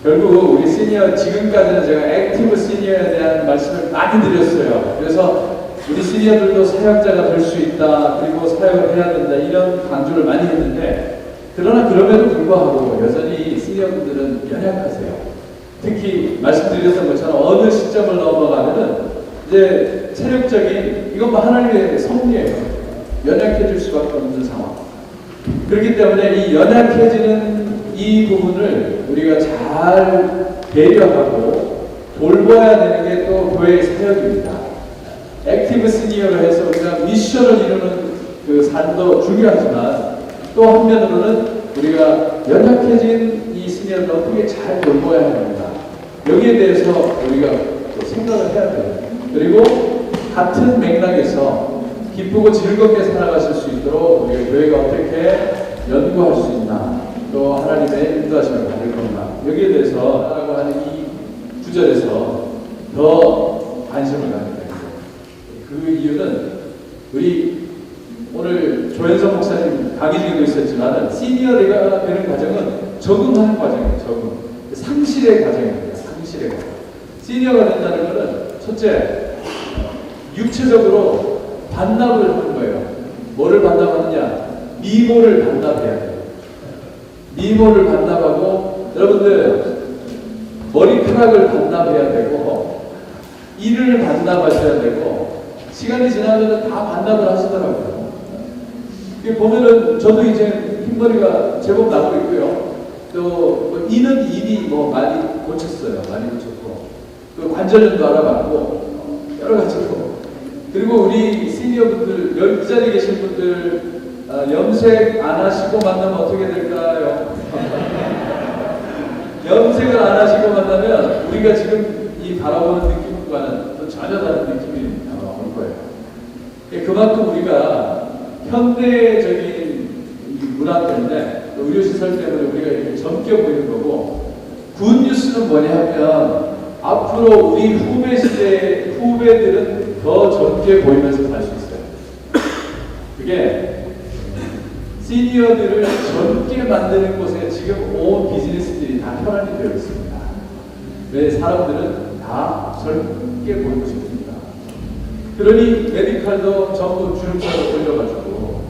결국 우리 시니어, 지금까지는 제가 액티브 시니어에 대한 말씀을 많이 드렸어요. 그래서 우리 시니어들도 사역자가 될 수 있다, 그리고 사역을 해야 된다, 이런 강조를 많이 했는데, 그러나 그럼에도 불구하고 여전히 시니어분들은 연약하세요. 특히 말씀드렸던 것처럼 어느 시점을 넘어가면은 이제 체력적인, 이건 뭐 하나님의 섭리예요. 연약해질 수밖에 없는 상황. 그렇기 때문에 이 연약해지는 이 부분을 우리가 잘 배려하고 돌봐야 되는 게 또 교회의 사역입니다. 액티브 시니어로 해서 우리가 미션을 이루는 그 삶도 중요하지만 또 한면으로는 우리가 연약해진 이 시니어를 어떻게 잘 돌봐야 합니다. 여기에 대해서 우리가 또 생각을 해야 돼요. 그리고 같은 맥락에서 기쁘고 즐겁게 살아가실 수 있도록 우리가 교회가 어떻게 연구할 수 있나, 또 하나님의 인도하심을 받을 건가, 여기에 대해서 라고 하는 이 구절에서 더 관심을 갖게 됩니다. 그 이유는 우리 오늘 조현성 목사님 강의 중에도 있었지만 시니어가 되는 과정은 적응하는 과정이에요. 적응. 상실의 과정입니다. 상실의 과정. 시니어가 된다는 것은 첫째, 육체적으로 반납을 하는 거예요. 뭐를 반납하느냐? 미모를 반납해야 돼요. 미모를 반납하고, 여러분들 머리카락을 반납해야 되고, 일을 반납하셔야 되고, 시간이 지나면 다 반납을 하시더라고요. 보면은 저도 이제 흰머리가 제법 나고 있고요. 또 이는 입이 뭐 많이 고쳤어요. 많이 고쳤고, 또 관절염도 알아봤고, 여러 가지로. 그리고 우리 시니어분들, 여기 자리에 계신 분들, 염색 안 하시고 만나면 어떻게 될까요? 염색을 안 하시고 만나면 우리가 지금 이 바라보는 느낌과는 또 전혀 다른 느낌이 올 거예요. 그만큼 우리가 현대적인 문화 때문에, 의료시설 때문에 우리가 이렇게 젊게 보이는 거고, 굿 뉴스는 뭐냐 하면 앞으로 우리 후배 시대 후배들은 더 젊게 보이면서 살 수 있어요. 그게 시니어들을 젊게 만드는 곳에 지금 온 비즈니스들이 다 혈안이 되어 있습니다. 왜? 사람들은 다 젊게 보이고 싶습니다. 그러니 메디칼도 전부 주름살을 올려가지고,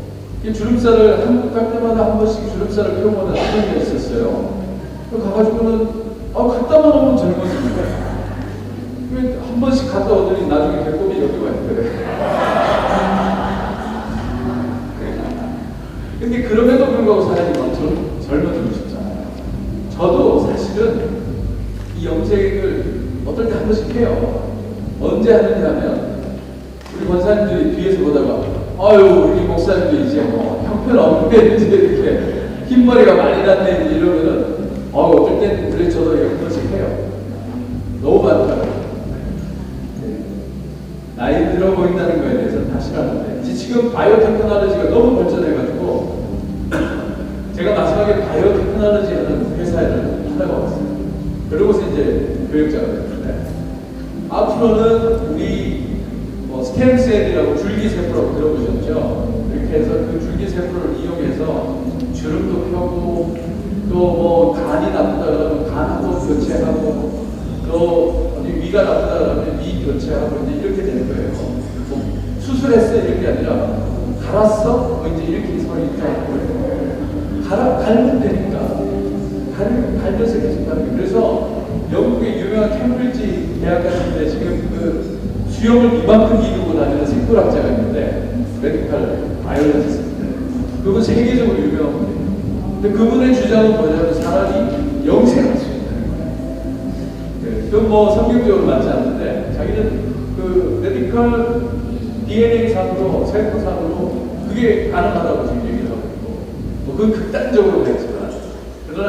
이 주름살을 한국 갈 때마다 한 번씩 주름살을 펴고는 학생이 있었어요. 가가지고는 갔다만 오면 젊어집니다. 한 번씩 갔다 오더니 나중에 배꼽이 여기 와 있더래요. 근데 그럼에도 불구하고 사람이 젊어지고 싶잖아요. 저도 사실은 이 염색을 어떨 때 한 번씩 해요. 언제 하느냐 하면 우리 권사님들이 뒤에서 보다가 아유 우리 목사님도 이제 뭐 형편없는데 이제 이렇게 흰머리가 많이 났네 이러면은 어떨 땐 그래 저도 한 번씩 해요. 너무 많더라고요. 나이 들어 보인다는 거에 대해서는 다 싫어하는데, 지금 바이오테크놀로지가 너무 발전해가지고 제가 마지막에 바이오테크놀로지 하는 회사를 하다가 왔어요. 그러고서 이제 교육자가 됐는데, 앞으로는 우리 스템셀이라고 줄기세포라고 들어보셨죠? 이렇게 해서 그 줄기세포를 이용해서 주름도 펴고, 또 뭐 간이 나쁘다 그러면 간하고 교체하고, 또 어디 위가 나쁘다 그러면 위 교체하고, 이제 이렇게 되는 거예요. 뭐 수술했어 이렇게 아니라 갈았어? 뭐 이제 이렇게 서로 있다고 갈면 되니까 갈면서 계속 하는 거예요. 그래서 영국의 유명한 캠브리지 대학 같은데 지금 그 수염을 이만큼 기르고 다니는 생물학자가 있는데, 메디칼 바이올로지스트, 그분 세계적으로 유명한 분이에요. 근데 그분의 주장은 뭐냐면 사람이 영생할 수 있다는 거예요. 그건 뭐 성경적으로 맞지 않는데, 자기는 그 메디컬 DNA 상으로, 세포상으로 그게 가능하다고 지금 얘기를 하고 있고, 그건 극단적으로 됐지만, 그러나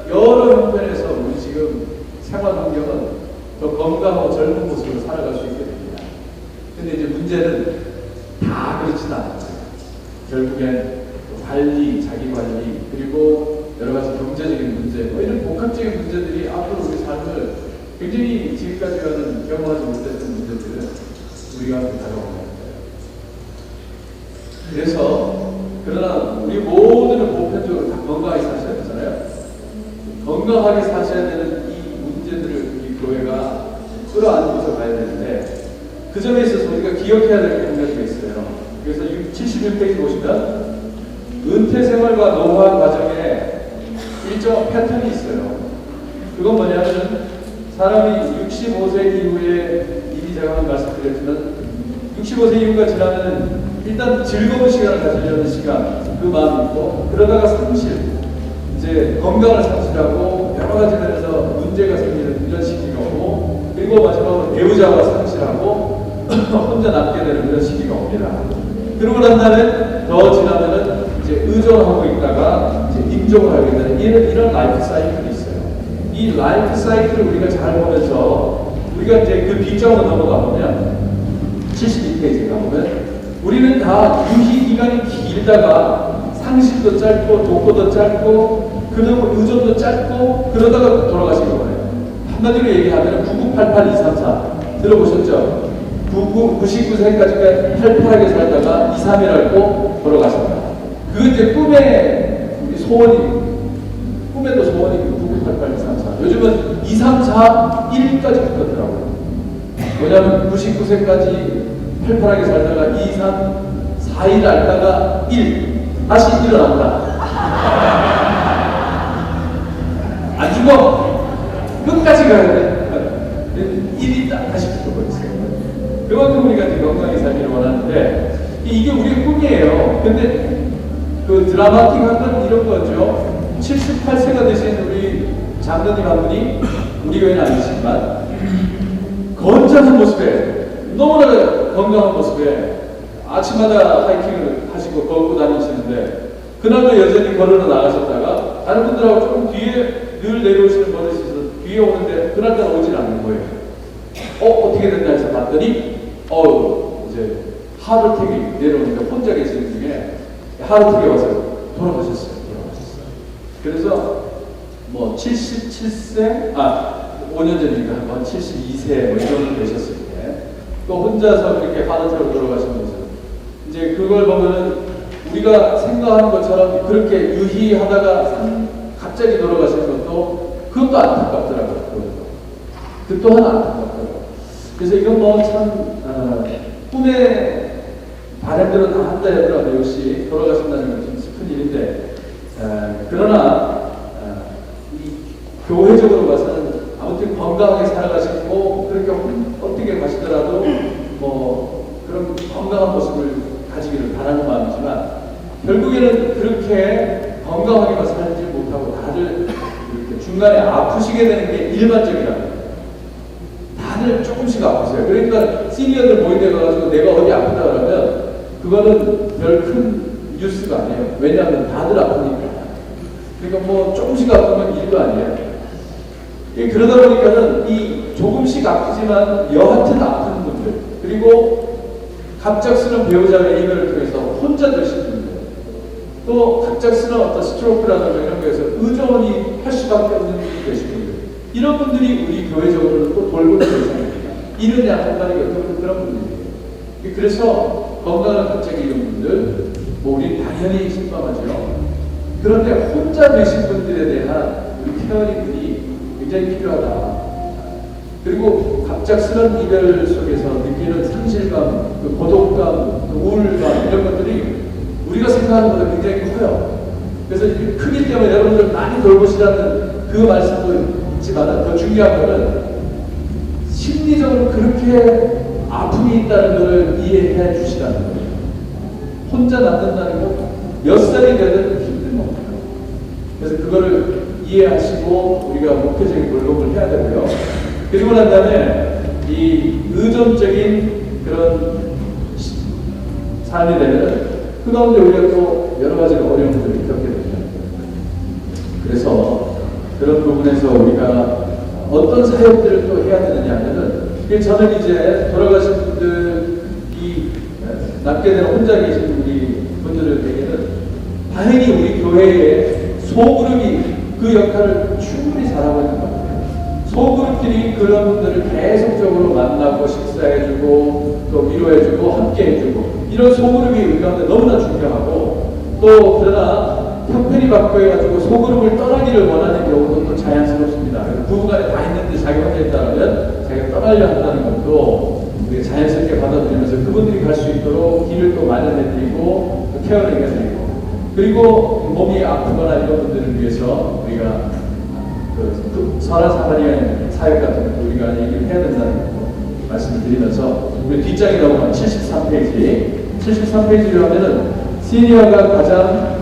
여러 형편에서 우리 지금 생활 환경은 더 건강하고 젊은 모습으로 살아갈 수 있게 됩니다. 근데 이제 문제는 다 그렇진 않아요. 결국엔 관리, 자기 관리, 그리고 여러 가지 경제적인 문제, 뭐 이런 복합적인 문제들이 앞으로 우리 삶을 굉장히 지금까지와는 경험하지 못했던 문제들을 우리가 함께 다가오는 거예요. 그래서 그러나 우리 모두는 보편적으로 다 건강하게 사셔야 되잖아요. 건강하게 사셔야 되는 이 가야 되는데 그 점에 있어서 우리가 기억해야 될 게 한 가지가 있어요. 그래서 71페이지 보시면 은퇴 생활과 노후화 과정에 일정한 패턴이 있어요. 그건 뭐냐면 사람이 65세 이후에 이미 제가 한 말씀 드렸지만 65세 이후가 지나면 일단 즐거운 시간을 가지려는 시간 그 마음이 있고 그러다가 상실 이제 건강을 상실하고 여러 가지 면에서 문제가 생기는 이런 시기가 오고 그리고 마지막으로 배우자가 상실하고 혼자 남게 되는 이런 시기가 옵니다. 그러고 난 날에 더 지나면은 이제 의존하고 있다가 이제 임종을 하게 되는 이런 라이프 사이클이 있어요. 이 라이프 사이클을 우리가 잘 보면서 우리가 이제 그 뒷장으로 넘어가 보면 72페이지에 가보면 우리는 다 유희 기간이 길다가 상실도 짧고 독고도 짧고 그리고 의존도 짧고 그러다가 돌아가신 거예요. 한마디로 얘기하면 9988-234 들어보셨죠? 99세까지 팔팔하게 살다가 2, 3일 앓고 돌아가신다. 그건 이제 꿈의 소원이 꿈에도 소원이 9988-234 요즘은 2, 3, 4, 1까지 붙었더라고요. 뭐냐면 99세까지 팔팔하게 살다가 2, 3, 4일 앓다가 1 다시 일어난다. 안 죽어. 끝까지 가야 돼. 1이 다시 붙어버렸어요. 그만큼 우리가 건강하게 살기를 원하는데 이게 우리의 꿈이에요. 근데 그 드라마틱한 건 이런 거죠. 78세가 되신 우리 장로님 한 분이 우리 교회는 아니지만 건장한 모습에 너무나 건강한 모습에 아침마다 하이킹을 하시고 걷고 다니시는데 그날도 여전히 걸으러 나가셨다가 다른 분들하고 조금 뒤에 늘 내려오시는 버릇이 있어서 뒤에 오는데 그날따라 오질 않는 거예요. 어떻게 됐나 해서 봤더니 이제 하루택이 내려오는데 혼자 계시는 중에 하루택에 와서 돌아가셨어요. 그래서 뭐 77세 5년 전이니까 한 72세 뭐 이런 되셨을 때 또 혼자서 이렇게 하루택으로 돌아가신 모습 이제 그걸 보면은 우리가 생각하는 것처럼 그렇게 유희하다가 갑자기 돌아가시는 그것도 안타깝더라고요. 그 또한 안타깝더라고요. 그래서 이건 뭐 참 꿈에 바람대로 다 한다 하더라도 역시 돌아가신다는 건 좀 슬픈 일인데 그러나 이 교회적으로 봐서는 아무튼 건강하게 살아가시고 그렇게 어떻게 가시더라도 뭐 그런 건강한 모습을 가지기를 바라는 마음이지만 결국에는 그렇게 건강하게만 살지 못하고 다들 이렇게 중간에 아프시게 되는 게 일반적이라고. 다들 조금씩 아프세요. 그러니까 시니어들 모임에 가가지고 내가 어디 아프다 그러면 그거는 별 큰 뉴스가 아니에요. 왜냐하면 다들 아프니까. 그러니까 뭐 조금씩 아프면 일도 아니에요. 그러다 보니까는 이 조금씩 아프지만 여하튼 아픈 분들 그리고 갑작스러운 배우자의 이별을 통해서 혼자 되신 분들 또 갑작스러운 어떤 스트로크라든가 이런 거에서 의존이 할 수밖에 없는 분이 계신 분들 이런 분들이 우리 교회적으로는 또 돌보는 대상입니다. 이런 약한 말이 어떤 그런 분들이에요. 그래서 건강을 갑자기 잃은 분들 뭐 우리 당연히 실망하죠. 그런데 혼자 되신 분들에 대한 우리 케어링들이 굉장히 필요하다. 그리고 갑작스러운 이별 속에서 느끼는 상실감, 그 고독감, 그 우울감 이런 것들이 우리가 생각하는 것보다 굉장히 커요. 그래서 크기 때문에 여러분들 많이 돌보시라는 그 말씀도 있지만 더 중요한 것은 심리적으로 그렇게 아픔이 있다는 것을 이해해 주시라는 거예요. 혼자 남는다는 건 몇 살이 되든 힘든 겁니다. 그래서 그거를 이해하시고 우리가 목표적인 노력을 해야 되고요. 그리고 난 다음에 이 의존적인 그런 삶이 되면 그 가운데 우리가 또 여러 가지 어려움들을 겪게 됩니다. 그래서 그런 부분에서 우리가 어떤 사역들을 또 해야 되느냐 하면은 저는 이제 돌아가신 분들이 남게 되는 혼자 계신 우리 분들에게는 다행히 우리 교회의 소그룹이 그 역할을 충분히 잘하고 있는 것 같아요. 소그룹들이 그런 분들을 계속적으로 만나고 식사해주고 또 위로해주고 함께해주고 이런 소그룹이 우리 가운데 너무나 중요하고 또 그러나 형편이 바뀌어가지고 소그룹을 떠나기를 원하는 경우도 또 자연스럽습니다. 부부간에 다 있는데 자기 혼자 있다면 자기가 떠나려 한다는 것도 우리가 자연스럽게 받아들이면서 그분들이 갈 수 있도록 길을 또 마련해드리고 또 케어링 해드리고, 그리고 몸이 아프거나 이런 분들을 위해서 우리가 그 선한 사마리안 사역 같은 것도 우리가 얘기를 해야 된다는 것도 말씀을 드리면서, 우리 뒷장이라고 하면 73페이지를 하면은 시니어가 가장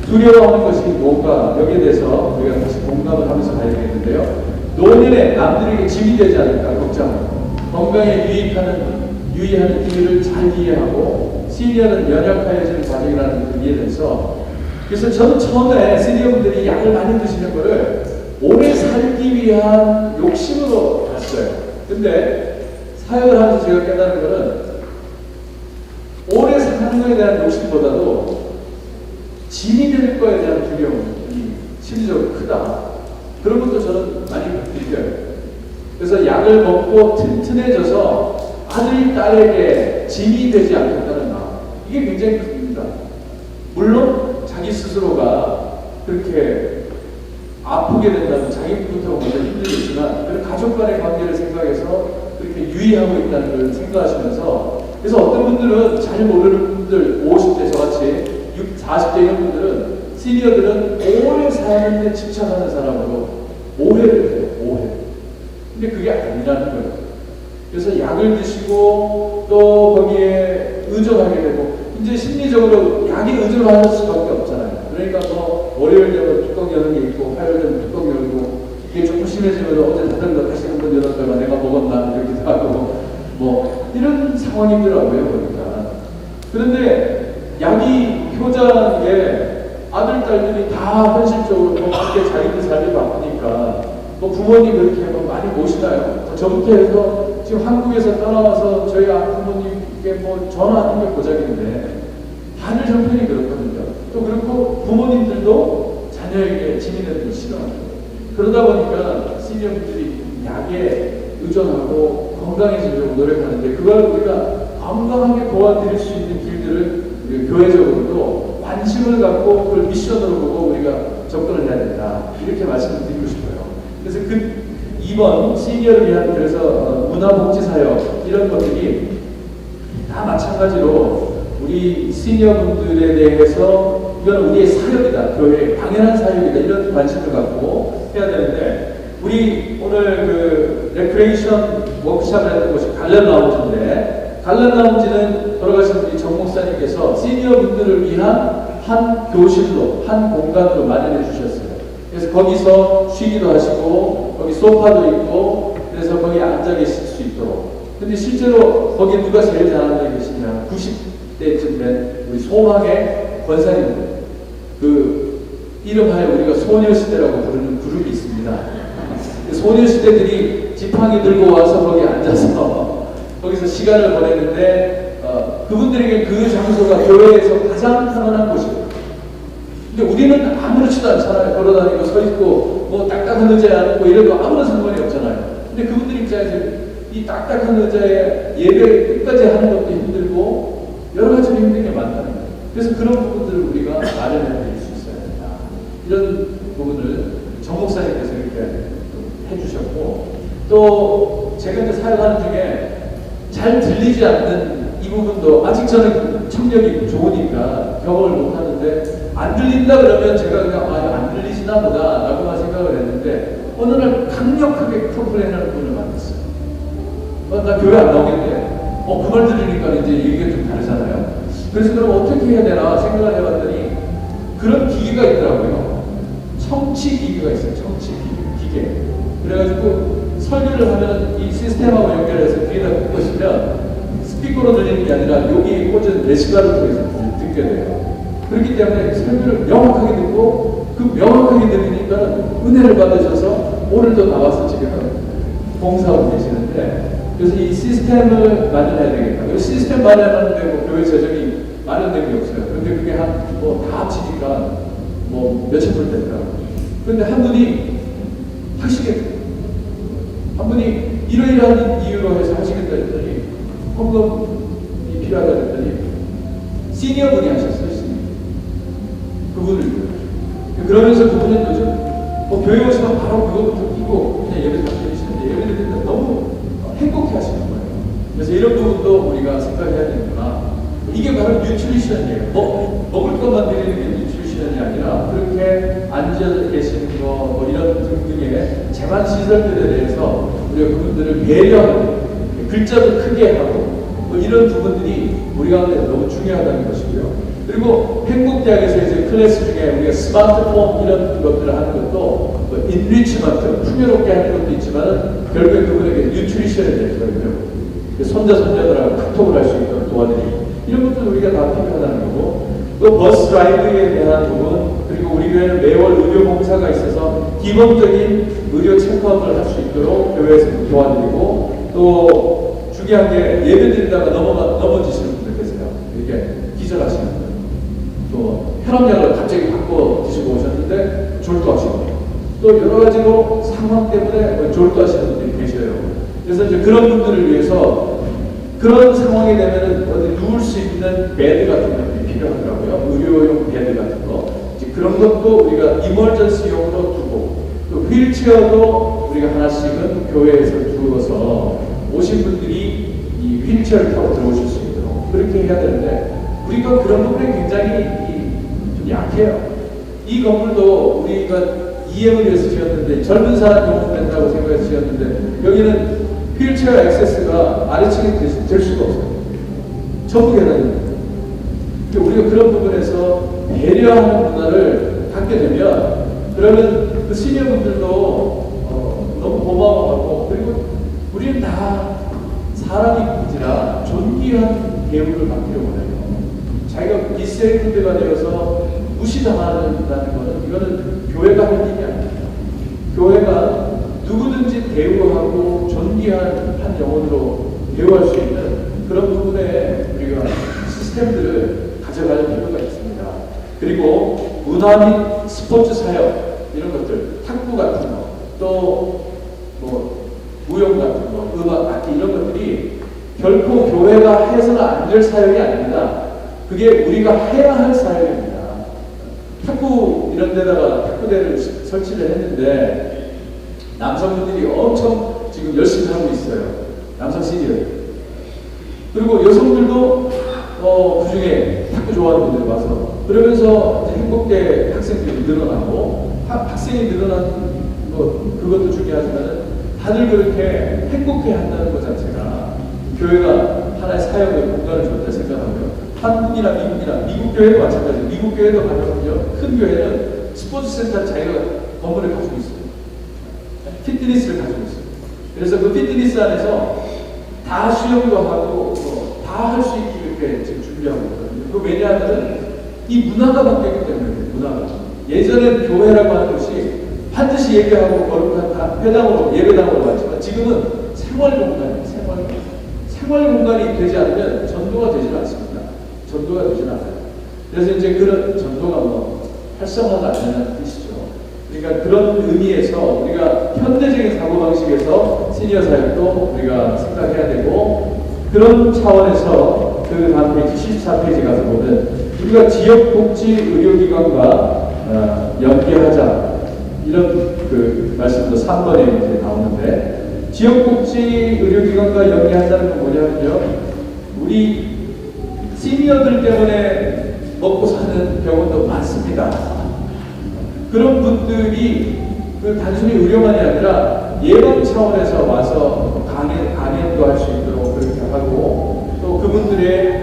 두려워하는 것이 뭔가, 여기에 대해서 우리가 다시 공감을 하면서 가야 되겠는데요. 노년에 남들에게 짐이 되지 않을까 걱정하고, 건강에 유의하는 이유를 잘 이해하고, 시니어는 연약해지는 과정이라는 걸 이해해서, 그래서 저는 처음에 시니어분들이 약을 많이 드시는 거를 오래 살기 위한 욕심으로 봤어요. 근데 사역을 하면서 제가 깨달은 거는 오래 사는 것에 대한 욕심보다도 짐이 될 거에 대한 두려움이 심리적으로 크다. 그런 것도 저는 많이 느껴요. 그래서 약을 먹고 튼튼해져서 아들, 딸에게 짐이 되지 않겠다는 마음, 이게 굉장히 큽니다. 물론 자기 스스로가 그렇게 아프게 된다면 자기부터 먼저 힘들겠지만, 그런 가족 간의 관계를 생각해서 그렇게 유의하고 있다는 걸 생각하시면서, 그래서 어떤 분들은 잘 모르는 분들, 50대 저같이 40대 이런 분들은, 시니어들은 오래 사는데 집착하는 사람으로 오해를 해요. 오해. 근데 그게 아니라는 거예요. 그래서 약을 드시고 또 거기에 의존하게 되고, 이제 심리적으로 약에 의존할 수밖에 없잖아요. 그러니까 뭐 월요일 되면 뚜껑 여는 게 있고, 화요일 되면 뚜껑 열고, 이게 조금 심해지면 어제 닫은 거 다시 한번 열었다가 내가 먹었나 이렇게 하고, 뭐 이런 상황이더라고요 보니까. 그런데 약이 효자인 게 아들, 딸들이 다 현실적으로 뭐 그렇게 자기들 삶이 바쁘니까 뭐 부모님 그렇게 뭐 많이 모시나요? 저부터 해서 지금 한국에서 떠나와서 저희 부모님께 뭐 전화하는 게 고작인데 다들 형편이 그렇거든요. 또 그렇고 부모님들도 자녀에게 짐이 되는 걸 싫어합니다. 그러다 보니까 시니어분들이 약에 의존하고 건강해지려고 노력하는데, 그걸 우리가 건강하게 도와드릴 수 있는 길들을 우리가 교회적으로도 관심을 갖고 그걸 미션으로 보고 우리가 접근을 해야 된다. 이렇게 말씀을 드리고 싶어요. 그래서 그 2번 시니어를 위한, 그래서 문화복지사역 이런 것들이 다 마찬가지로 우리 시니어분들에 대해서 이건 우리의 사역이다, 교회의 당연한 사역이다, 이런 관심을 갖고 해야 되는데, 우리 오늘 그 레크레이션 워크숍을 했던 곳이 갈렌라운지인데, 갈렌라운지는 돌아가신 우리 정 목사님께서 시니어분들을 위한 한 교실로, 한 공간으로 마련해 주셨어요. 그래서 거기서 쉬기도 하시고, 거기 소파도 있고, 그래서 거기 앉아 계실 수 있도록. 근데 실제로 거기 누가 제일 잘 앉아 계시냐, 90대쯤 된 우리 소망의 권사님들, 그 이름하여 우리가 소녀시대라고 부르는 그룹이 있습니다. 소녀시대들이 지팡이 들고 와서 거기 앉아서 거기서 시간을 보냈는데, 그분들에게 그 장소가 교회에서 가장 편안한 곳이에요. 근데 우리는 아무렇지도 않잖아요. 걸어다니고 서 있고 뭐 딱딱한 의자에 앉고 이래도 아무런 상관이 없잖아요. 근데 그분들 입장에서 이 딱딱한 의자에 예배 끝까지 하는 것도 힘들고 여러 가지로 힘든 게 많다는 거예요. 그래서 그런 부분들을 우리가 마련해 드릴 수 있어야 된다. 이런 부분을 정 목사님께서 이렇게 해주셨고, 또 제가 이제 사역하는 중에 잘 들리지 않는 이 부분도 아직 저는 청력이 좋으니까 경험을 못 하는데, 안 들린다 그러면 제가 그냥 안 들리시나 보다 라고만 생각을 했는데, 어느 날 강력하게 컴플레인하는 분을 만났어요. 나 교회 안 나오겠대. 그 말 들으니까 이제 얘기가 좀 다르잖아요. 그래서 그럼 어떻게 해야 되나 생각을 해봤더니 그런 기계가 있더라고요. 청취 기계가 있어요. 청취 기계. 그래가지고 설교를 하면 이 시스템하고 연결해서 귀에다 꽂으시면 스피커로 들리는 게 아니라 여기에 꽂은 레시가를 통해서 듣게 돼요. 그렇기 때문에 설교를 명확하게 듣고, 그 명확하게 들으니까 은혜를 받으셔서 오늘도 나와서 지금 봉사하고 계시는데, 그래서 이 시스템을 마련해야 되겠다. 그리고 시스템 마련하는데 뭐 교회 재정이 마련된 게 없어요. 그런데 그게 다 합치니까 몇천 불 됐더라고요. 그런데 한 분이 하시겠다. 한 분이 이러이러한 이유로 해서 하시겠다 했더니, 헌금이 필요하다 했더니 시니어 분이 하셨어요. 그분을. 그러면서 그분은 요즘 교회 오시면 바로 그거부터 끼고 그냥 예배 드리시는데, 예배 드리는데 너무 행복 그래서 이런 부분도 우리가 생각해야 되는구나. 이게 바로 뉴트리션이에요. 먹을 것만 드리는 게 뉴트리션이 아니라 그렇게 앉아 계시는 거, 뭐 이런 등등의 재반 시설들에 대해서 우리가 그분들을 배려하는, 글자도 크게 하고, 뭐 이런 부분들이 우리 가운데 너무 중요하다는 것이고요. 그리고 행복대학에서 이제 클래스 중에 우리가 스마트폰 이런 것들을 하는 것도 뭐 인리치먼트, 풍요롭게 하는 것도 있지만 결국에 그분에게 뉴트리션에 대해서 배우고 손자손녀들하고 카톡을 할 수 있도록 도와드리고 이런 것들 우리가 다 필요하다는 거고, 또 버스 라이드에 대한 부분, 그리고 우리 교회는 매월 의료봉사가 있어서 기본적인 의료 체크업을 할 수 있도록 교회에서 도와드리고, 또 중요한 게 예배드리다가 넘어지시는 분들 계세요. 이렇게 기절하시는 분들, 또 혈압약을 갑자기 바꿔 드시고 오셨는데 졸도하시고, 또 여러 가지로 상황 때문에 졸도하시는 분들이 계셔요. 그래서 이제 그런 분들을 위해서 그런 상황이 되면은 어디 누울 수 있는 베드 같은 것들이 필요하더라고요. 의료용 베드 같은 거. 이제 그런 것도 우리가 이멀전시용으로 두고, 또 휠체어도 우리가 하나씩은 교회에서 두어서 오신 분들이 이 휠체어를 타고 들어오실 수 있도록 그렇게 해야 되는데, 우리가 그런 부분에 굉장히 좀 약해요. 이 건물도 우리가 이행을 위해서 지었는데, 젊은 사람 용도된다고 생각해서 지었는데, 여기는 휠체어 액세스가 아래층에 될 수가 없어요. 전부 계단입니다. 우리가 그런 부분에서 배려하는 문화를 갖게 되면, 그러면 그 시니어분들도 너무 고마워하고, 그리고 우리는 다 사람이지라 존귀한 대우를 받기를 원해요. 자기가 디세이블드가 되어서 무시당한다는 것은, 이거는 교회가 할 일이 아닙니다. 교회가 누구든지 대우하고 존귀한 한 영혼으로 대우할 수 있는 그런 부분에 우리가 시스템들을 가져갈 필요가 있습니다. 그리고 문화 및 스포츠 사역, 이런 것들, 탁구 같은 거, 또 뭐 무용 같은 거, 음악, 악기 이런 것들이 결코 교회가 해서는 안 될 사역이 아닙니다. 그게 우리가 해야 할 사역입니다. 탁구 이런 데다가 탁구대를 설치를 했는데 남성분들이 엄청 지금 열심히 하고 있어요. 남성 시니어. 그리고 여성들도 그 중에 탁구 좋아하는 분들이 와서, 그러면서 이제 행복대 학생들이 늘어나고, 학생이 늘어나는 것, 그것도 중요하지만 다들 그렇게 행복해 한다는 것 자체가 교회가 하나의 사역의 공간을 줬다 생각하고요. 한국이나 미국이나, 미국 교회도 마찬가지예요. 미국 교회도 가면요, 큰 교회는 스포츠 센터를 자기가 건물에 가지고 있어요. 피트니스를 가지고 있어요. 그래서 그 피트니스 안에서 다 수영도 하고 다 할 수 있게 이렇게 지금 준비하고 있거든요. 그 왜냐하면 이 문화가 바뀌었기 때문에. 문화가 예전엔 교회라고 하는 것이 반드시 예배하고 거룩한 회당으로, 예배당으로 왔지만 지금은 생활 공간이에요. 생활 공간이 되지 않으면 전도가 되지 않습니다. 전도가 되지 않아요. 그래서 이제 그런 전도가 활성화가 안 되는 뜻이죠. 그러니까 그런 의미에서 우리가 현대적인 사고방식에서 시니어 사역도 우리가 생각해야 되고, 그런 차원에서 그 다음 페이지 14페이지 가서 보면 우리가 지역복지 의료기관과 연계하자, 이런 그 말씀도 3번에 이렇게 나오는데, 지역복지 의료기관과 연계한다는 건 뭐냐면요, 우리 시니어들 때문에 먹고 사는 병원도 많습니다. 그런 분들이 그 단순히 의료만이 아니라 예방 차원에서 와서 강연도 할 수 있도록 그렇게 하고, 또 그분들의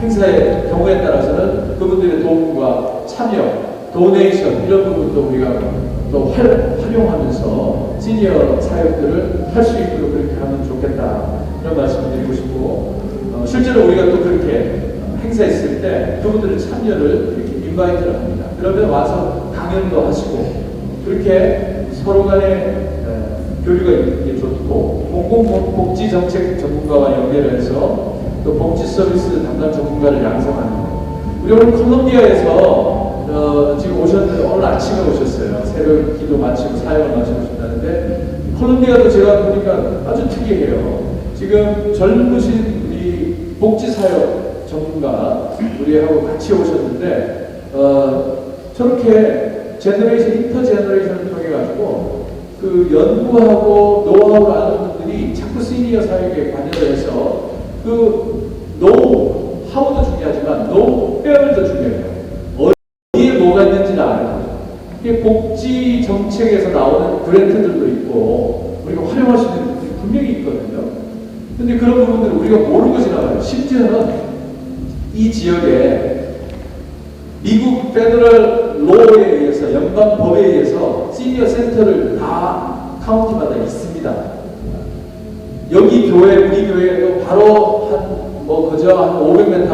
행사의 경우에 따라서는 그분들의 도움과 참여, 도네이션 이런 부분도 우리가 또 활용하면서 시니어 사역들을 할 수 있도록 그렇게 하면 좋겠다, 이런 말씀을 드리고 싶고, 실제로 우리가 또 그렇게 행사했을 때 그분들의 참여를 이렇게 인바이트를 합니다. 그러면 와서 강연도 하시고, 그렇게 서로 간에 교류가 있는 게 좋고, 공공복지정책 전문가와 연결해서 또 복지 서비스 담당 전문가를 양성하는 거. 우리 오늘 콜롬비아에서 지금 오셨는데, 오늘 아침에 오셨어요. 새벽 기도 마치고 사역을 마치고 오셨다는데, 콜롬비아도 제가 보니까 아주 특이해요. 지금 젊으신 우리 복지사역 전문가 우리하고 같이 오셨는데, 저렇게 제너레이션, 인터 제너레이션을 통해 가지고 그 연구하고 노하우를 아는 분들이 감독이 자꾸 시니어 사역에 관여를 해서 그 노, 하우도 중요하지만 노, 페어도 중요해요. 어디에 뭐가 있는지를 알아요. 이게 복지 정책에서 나오는 그랜트들도 있고 우리가 활용할 수 있는 부분이 분명히 있거든요. 근데 그런 부분들을 우리가 모르고 지나가요. 심지어는 이 지역에 미국 페더럴 로에 의해서 연방법에 의해서 시니어 센터를 다 카운티마다 있습니다. 여기 교회, 우리 교회도 바로 그저 한 500m만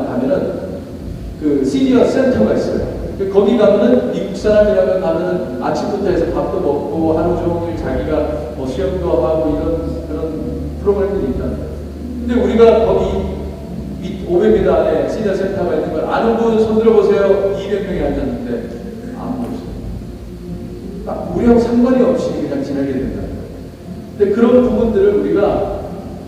가면은 그 시니어 센터가 있어요. 거기 가면은 미국 사람이라면 가면은 아침부터 해서 밥도 먹고 하루 종일 자기가 뭐 수영도 하고 이런 그런 프로그램들이 있다는 거예요. 근데 우리가 거기 500m 안에 시니어 센터가 있는 걸 아는 분 손 들어보세요. 200명이 앉았는데 아무도 없어요. 우리하고 상관이 없이 그냥 지나게 된다는 거예요. 근데 그런 부분들을 우리가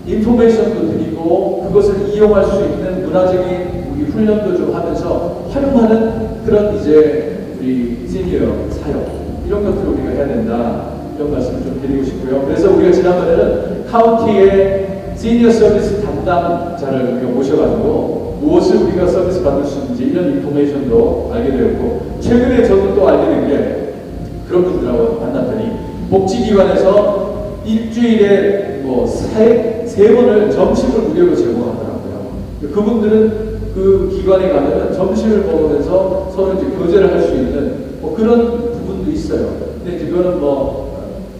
인포메이션도 드리고 그것을 이용할 수 있는 문화적인 우리 훈련도 좀 하면서 활용하는 그런 이제 우리 시니어 사역 이런 것들을 우리가 해야 된다 이런 말씀을 좀 드리고 싶고요. 그래서 우리가 지난번에는 카운티의 시니어 서비스 담당자를 우리가 모셔가지고 무엇을 우리가 서비스 받을 수 있는지 이런 인포메이션도 알게 되었고 최근에 저도 또 알게 된 게 그런 분들하고 만났더니 복지기관에서 일주일에 뭐 3번을 점심을 무료로 제공하더라고요. 그분들은 그 기관에 가면은 점심을 먹으면서 서로 이제 교제를 할 수 있는 뭐 그런 부분도 있어요. 근데 이제 그거는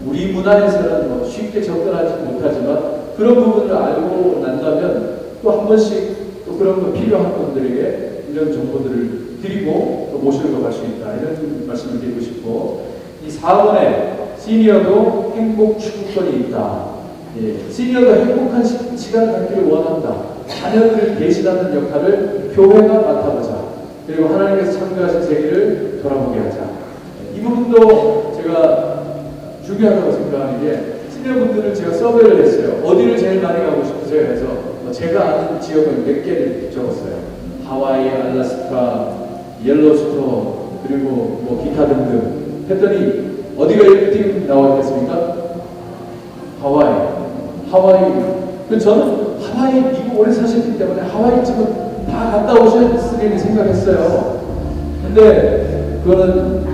우리 문화에서는 쉽게 접근하지 못하지만 그런 부분을 알고 난다면 또 한 번씩 또 그런 거 필요한 분들에게 이런 정보들을 드리고 또 모시러 갈 수 있다 이런 말씀을 드리고 싶고 이 4번에 시니어도 행복 추구권이 있다. 예, 시니어도 행복한 시간을 갖기를 원한다. 자녀들을 대신하는 역할을 교회가 맡아보자. 그리고 하나님께서 창조하신 세계를 돌아보게 하자. 이 부분도 제가 중요하다고 생각하는 게 시니어분들을 제가 서베이를 했어요. 어디를 제일 많이 가고 싶으세요? 해서 제가 아는 지역을 몇 개를 적었어요. 하와이, 알래스카, 옐로스톤 그리고 뭐 기타 등등 했더니 어디가 1등 나왔겠습니까? 하와이. 저는 하와이, 미국 오래 사셨기 때문에 하와이 지금 다 갔다 오셨으리니 생각했어요. 근데 그거는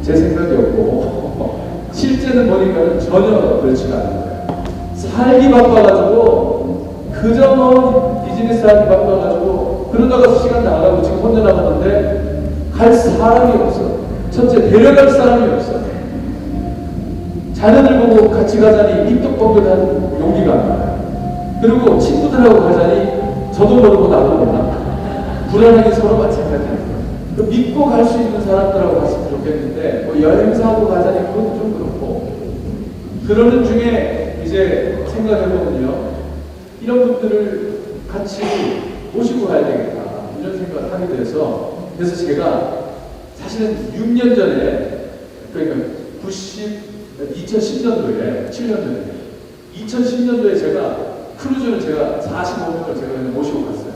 제 생각이었고 실제는 보니까 전혀 그렇지가 않은 거예요. 살기 바빠가지고 그저 비즈니스 하기 바빠가지고 그러다가 시간 나가고 지금 혼자 나가는데 갈 사람이 없어. 첫째 데려갈 사람이 없어. 자녀들 보고 같이 가자니 입도 뻥긋한 용기가 안 나요. 그리고 친구들하고 가자니 저도 모르고 나도 몰라. 불안하게 서로 마찬가지예요. 믿고 갈 수 있는 사람들하고 갔으면 좋겠는데 여행사하고 가자니 그것도 좀 그렇고 그러는 중에 이제 생각해보면요. 이런 분들을 같이 모시고 가야 되겠다 이런 생각을 하게 돼서 그래서 제가 사실은 6년 전에 그러니까 2010년도에 7년 전에 2010년도에 제가 크루즈를 제가 45명을 제가 그냥 모시고 갔어요.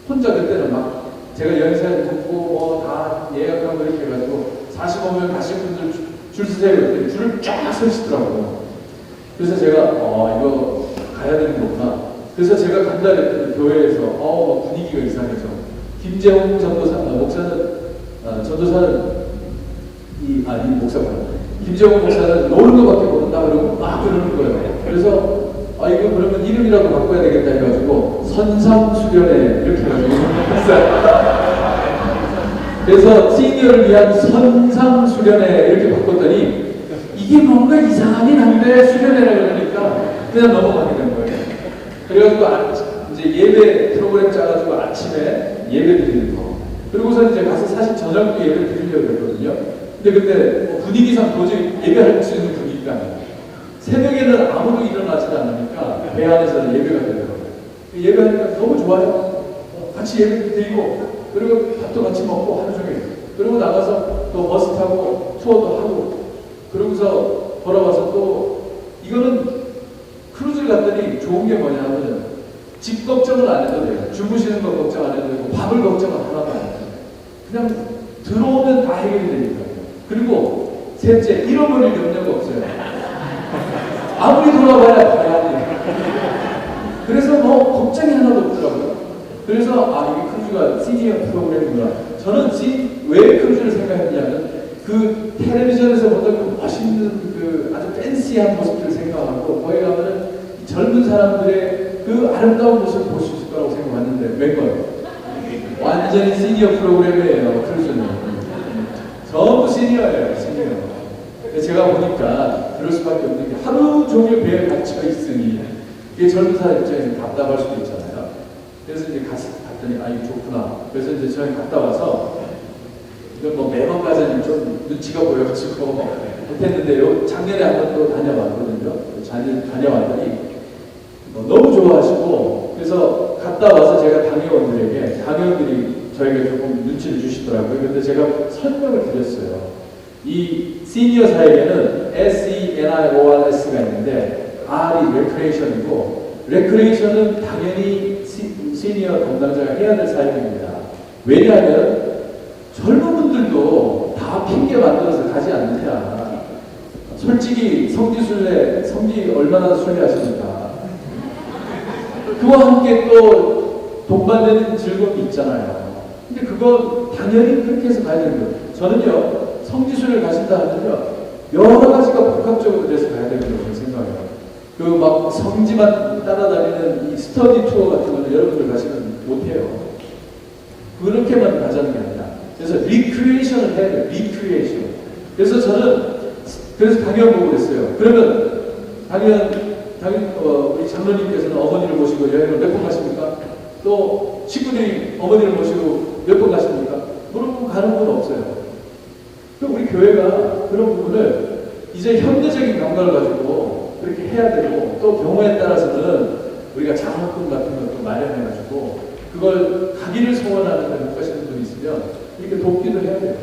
혼자 그때는 막 제가 여행사에 듣고 다 예약하고 이렇게 해가지고 45명 가실 분들 줄 서세요 그랬더니 줄을 쫙 서시더라고요. 그래서 제가 이거 가야 되는 거구나. 그래서 제가 간다 그랬더니 교회에서 분위기가 이상해져. 김재홍 전도사는 이 목사님 김재홍 목사는 노는 것밖에 모른다 그러고 막 그러는 거예요. 그래서 이거 그러면 이름이라도 바꿔야 되겠다 해가지고 선상수련회 이렇게 해가지고 그래서 시니어를 위한 선상수련회 이렇게 바꿨더니 이게 뭔가 이상하긴 한데 수련회라 그러니까 그냥 넘어가게 된 거예요. 그래가지고 이제 예배 프로그램 짜가지고 아침에 예배 드리는 거. 그리고서 이제 가서 사실 저녁도 예배 드리려고 했거든요. 근데 그때 분위기상 도저히 예배할 수 있는 분위기가 아니에요. 새벽에는 아무도 일어나지도 않으니까 배 안에서 예배가 되더라고요. 예배하니까 너무 좋아요. 같이 예배 드리고 그리고 밥도 같이 먹고 하루 종일 그리고 나가서 또 버스 타고 투어도 하고 그러고서 돌아와서 또 이거는 크루즈를 갔더니 좋은 게 뭐냐 하면 집 걱정을 안 해도 돼요. 주무시는 거 걱정 안 해도 되고 밥을 걱정을 하나도 안 해도 돼요. 그냥 들어오면 다 해결이 되니까요. 그리고 셋째 잃어버릴 염려가 없어요. 아무리 돌아봐야 봐야 그래서 뭐 걱정이 하나도 없더라고요. 그래서 이게 크루즈가 시니어 프로그램이구나. 저는 왜 크루즈를 생각했냐면 그 텔레비전에서 보던 그 멋있는 그 아주 팬시한 모습들을 생각하고 거기 가면은 젊은 사람들의 그 아름다운 모습을 볼 수 있을 거라고 생각했는데 웬걸 완전히 시니어 프로그램이에요. 크루즈는 전부 시니어예요. 시니어. 제가 보니까 그럴 수밖에 없는 게 하루 종일 배에 갇혀 있으니 이게 젊은 사람 입장에서 답답할 수도 있잖아요. 그래서 이제 갔더니 이거 좋구나. 그래서 이제 저희 갔다 와서 이건 뭐 매번 가자니 좀 눈치가 보여가지고 못했는데요. 작년에 한 번 또 다녀왔거든요. 다녀왔더니 너무 좋아하시고 그래서 갔다 와서 제가 당회원들이 저에게 조금 눈치를 주시더라고요. 근데 제가 설명을 드렸어요. 이 시니어 사역에는 SENIORS가 있는데 R이 레크레이션이고 레크레이션은 당연히 시니어 담당자가 해야 될 사역입니다. 왜냐하면 젊은 분들도 다 핑계 만들어서 가지 않느냐. 솔직히 성지 얼마나 순례하십니까? 그와 함께 또 동반되는 즐거움이 있잖아요. 근데 그건 당연히 그렇게 해서 가야 되는 거예요. 저는요, 성지순례를 가신다 하면요, 여러 가지가 복합적으로 돼서 가야 되는 거라고 생각해요. 그 막 성지만 따라다니는 이 스터디 투어 같은 거는 여러분들 가시면 못해요. 그렇게만 가자는 게 아니라. 그래서 리크리에이션을 해야 돼요. 리크리에이션. 그래서 저는 당연 보고 그랬어요. 그러면 우리 장로님께서는 어머니를 모시고 여행을 몇 번 가십니까? 또 식구들이 어머니를 모시고 몇 번 가십니까? 그런 가는 건 없어요. 그럼 우리 교회가 그런 부분을 이제 현대적인 감각을 가지고 그렇게 해야 되고 또 경우에 따라서는 우리가 장학금 같은 것도 마련해가지고 그걸 가기를 소원하는 못 가시는 분이 있으면 이렇게 돕기도 해야 돼요.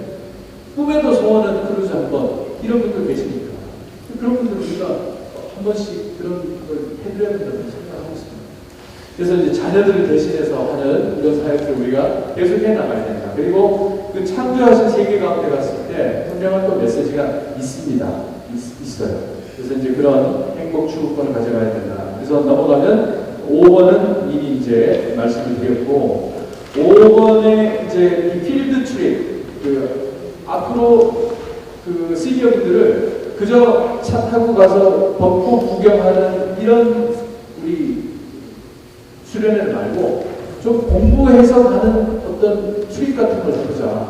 꿈에도 소원하는 크루즈 한번 이런 분들 계시니까 그런 분들 우리가 한 번씩 그런 걸 해드려야 된다고 생각하고 있습니다. 그래서 이제 자녀들을 대신해서 하는 이런 사역을 우리가 계속해 나가야 된다. 그리고 그 창조하신 세계 가운데 갔을 때 분명한 또 메시지가 있어요. 그래서 이제 그런 행복 추구권을 가져가야 된다. 그래서 넘어가면 5번은 이미 이제 말씀을 드렸고 5번에 이제 이 필드 트립 앞으로 그 시니어분들을 그저 차 타고 가서 벚꽃 구경하는 이런 우리 수련회 말고 좀 공부해서 가는 어떤 트립 같은 걸 해보자.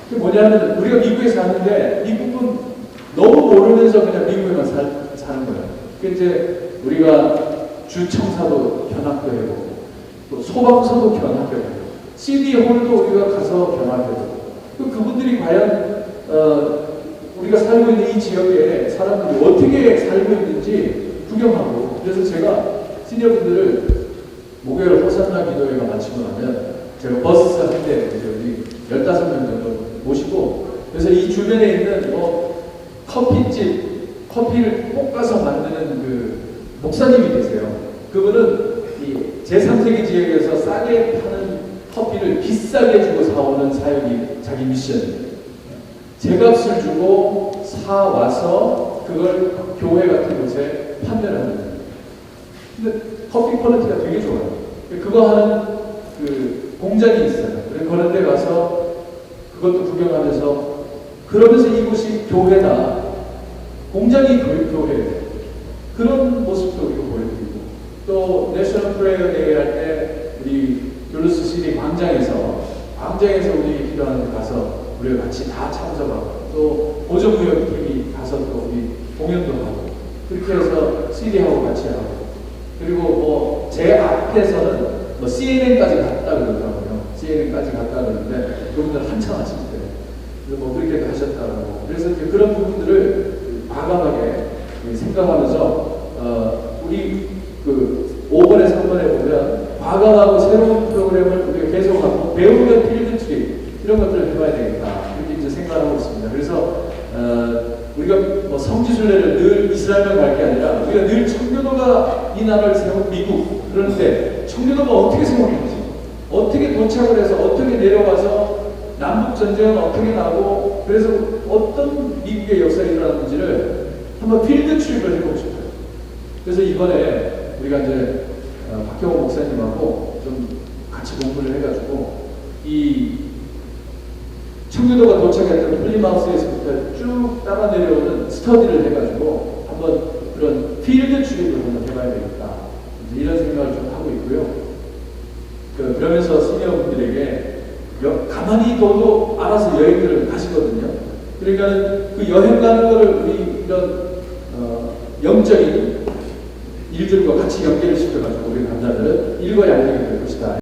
그게 뭐냐면 우리가 미국에 사는데 미국은 너무 모르면서 그냥 미국에만 사는 거예요. 그게 이제 우리가 주청사도 견학도 해보고 또 소방서도 견학도 해보고 CD 홀도 우리가 가서 견학해보고 그분들이 과연 우리가 살고 있는 이 지역에 사람들이 어떻게 살고 있는지 구경하고 그래서 제가 시니어분들을 목요일 호산나 기도회가 마치고 나면 제가 버스 한 대 우리 15명 정도 모시고 그래서 이 주변에 있는 커피집 커피를 볶아서 만드는 그 목사님이 계세요. 그분은 이 제3세계 지역에서 싸게 파는 커피를 비싸게 주고 사오는 사역이 자기 미션이에요. 제값을 주고 사와서 그걸 교회 같은 곳에 판매를 하는 거예요. 근데 커피 퀄리티가 되게 좋아요. 그거 하는 그 공장이 있어요. 그런 데 가서 그것도 구경하면서 그러면서 이곳이 교회다. 공장이 교회예요. 그런 모습도 우리가 보여드리고 또 내셔널 프레이어 데이 할 때 우리 듀루스 시리 광장에서 우리 기도하는 데 가서 우리가 같이 다 참석하고 또 보조구역팀이 가서 또 우리 공연도 하고 그렇게 해서 CD하고 같이 하고 그리고 뭐 제 앞에서는 뭐 CNN까지 갔다 그러더라고요. CNN까지 갔다 그러는데 그분들 한참 하실 때 그래서 뭐 그렇게 가셨다고 그래서 이제 그런 부분들을 과감하게 생각하면서 우리 그 5번에 3번에 보면 과감하고 새로운 프로그램을 우리가 계속하고 배우면 필드 트립 이런 것들을 해봐야 되겠다 이렇게 이제 생각하고 있습니다. 그래서 우리가 뭐 성지순례를 늘 이스라엘만 갈 게 아니라 우리가 늘 청교도가 이 나라를 세운 미국 그런데 청교도가 어떻게 세웠는지 어떻게 도착을 해서 어떻게 내려와서 남북 전쟁은 어떻게 나고 그래서 어떤 미국의 역사가 일어났는지를 한번 필드 트립을 해보고 싶어요. 그래서 이번에 우리가 이제 박형호 목사님하고 좀 같이 공부를 해가지고 이 청교도가 도착했던 플리마우스에서부터 쭉 따라 내려오는 스터디를 해가지고 한번 그런 필드 출입을 한번 해봐야 되겠다. 이런 생각을 좀 하고 있고요. 그러면서 시니어분들에게 가만히 둬도 알아서 여행을 가시거든요. 그러니까 그 여행 가는 거를 우리 이런 영적인 일들과 같이 연결시켜가지고 우리 강자들은 읽어야 알게 될 것이다.